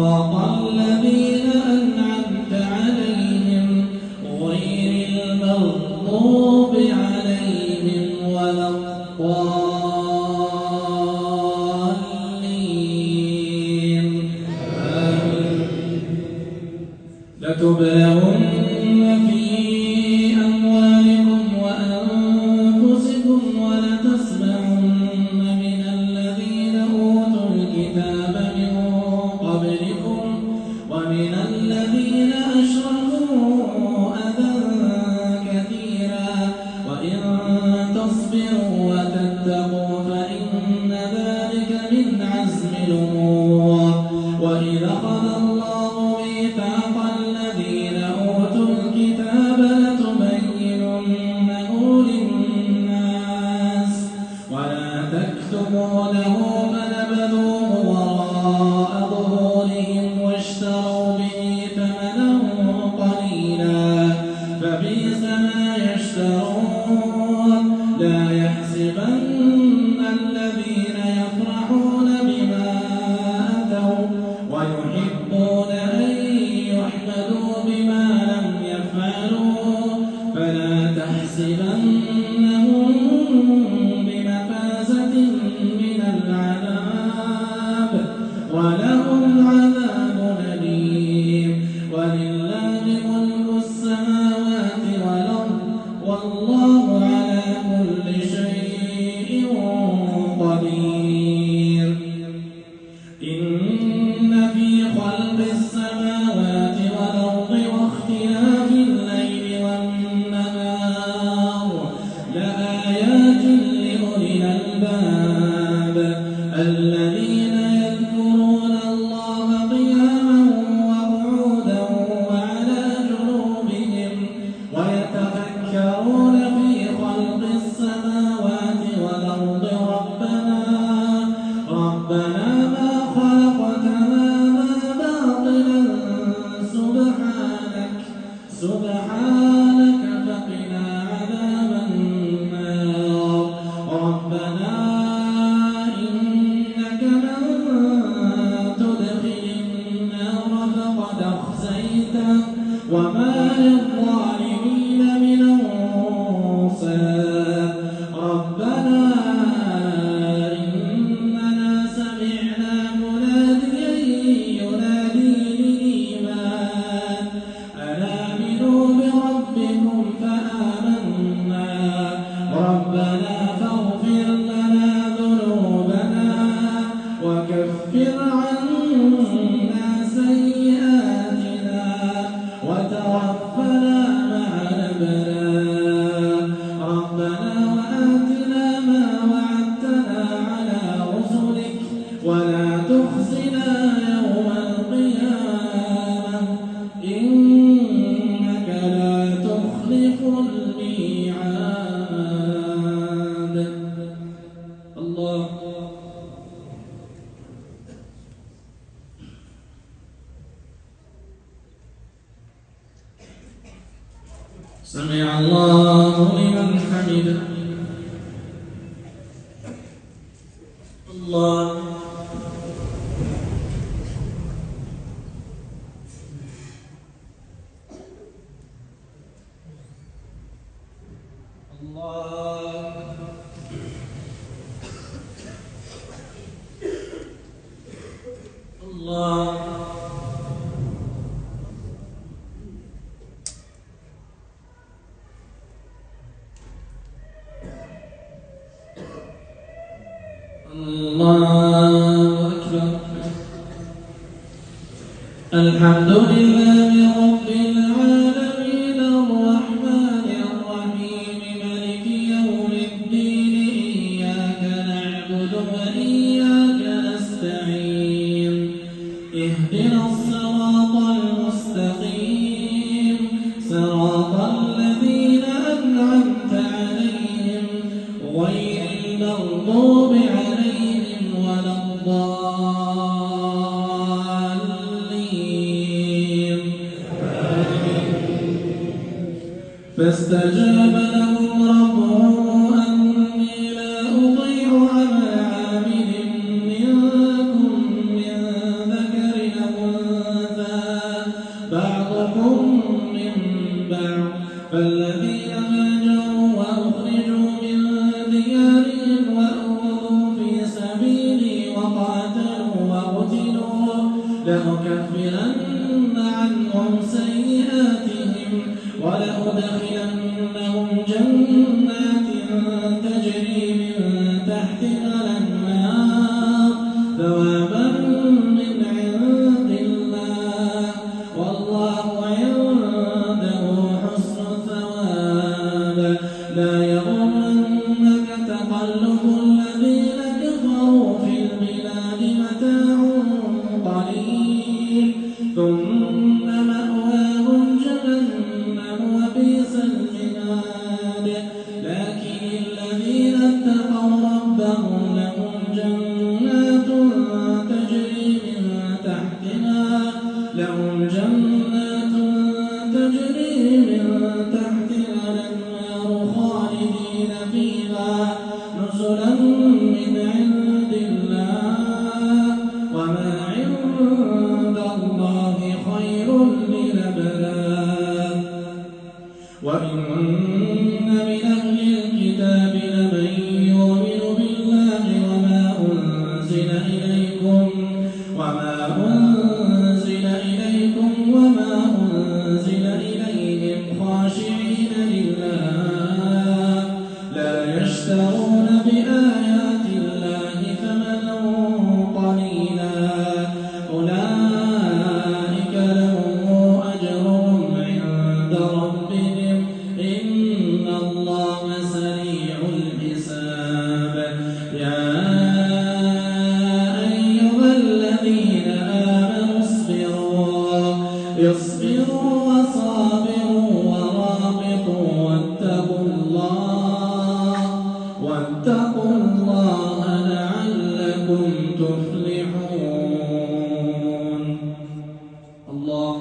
الذين أنعمت عليهم غير المغضوب عليهم ولا الضالين آمين. لتبلغن في أموالكم وأنفسكم ولتسمعن من الذين أوتوا الكتاب من قبلكم ومن الذين أشركوا أذى كثيرا وإن تصبروا وتتقوا فإن ذلك من عزم الأمور. وإذا أخذ الله ميثاق الذين أوتوا الكتاب لتبيننه للناس ولا تكتمونه فنبذوه وراء ظهورهم واشتروا به ثمنا قليلا فبئس ما يشترون. لا يحسبن الذين يفرحون بما أتوا ويحبون أن يحمدوا بما لم يفعلوا فلا تحسبنهم بمفازة من العذاب ولهم عذاب أليم. ولله ملك السماوات والأرض والله على كل شيء قدير. إن في خلق السماوات والأرض واختلاف الليل والنهار لآيات لأولي الألباب الذين يذكرون الله قياما وقعودا وعلى جنوبهم ويتفكرون في خلق السماوات والأرض ربنا ما خلقت هذا باطلا سبحانك فقنا عذاب النار. ربنا إنك من تدخل النار فقد أخزيته وما للظالمين من أنصار. ربنا إننا سمعنا مناديا ينادي للإيمان أن آمنوا بربكم فآمنا. ربنا فاغفر لنا ذنوبنا وكفر عنا سيئاتنا وتوفنا مع الأبرار. ربنا وآتنا ما وعدتنا على رسلك ولا تخزنا يوم القيامة إنك لا تخلف الميعاد. الله سمع الله لمن حمده. الله الله أكبر. الحمد لله رب العالمين الرحمن الرحيم مالك يوم الدين إياك نعبد وإياك نستعين اهدنا الصراط المستقيم صراط الذين أنعمت عليهم غير المغضوب عليهم ولا الضالين. فاستجاب لهم ربهم أني لا أضيع عمل عامل منكم من ذكر أو لأكفرن عنهم سيئاتهم ولأدخلنهم جنات تجري من تحتها الأنهار ثوابا من عند الله والله عنده حسن الثواب لا يغرنك تقلب الذين كفروا في البلاد متاع قليل ثم مأواهم جهنم وبئس المهاد لكن الذين اتقوا ربهم لهم جنات تجري من تحتها الأنهار خالدين فيها نزلا من عند الله وما عند الله خير للأبرار وإن من أهل الكتاب لمن يؤمن بالله وما أنزل إليكم وما أنزل إليهم خاشعين لله لا يشترون بآيات الله ثمنا قليلا أولئك لهم أجرهم عند ربهم إن الله سريع الحساب يا أيها الذين آمنوا اصبروا وصابروا ورابطوا واتقوا الله لعلكم تفلحون الله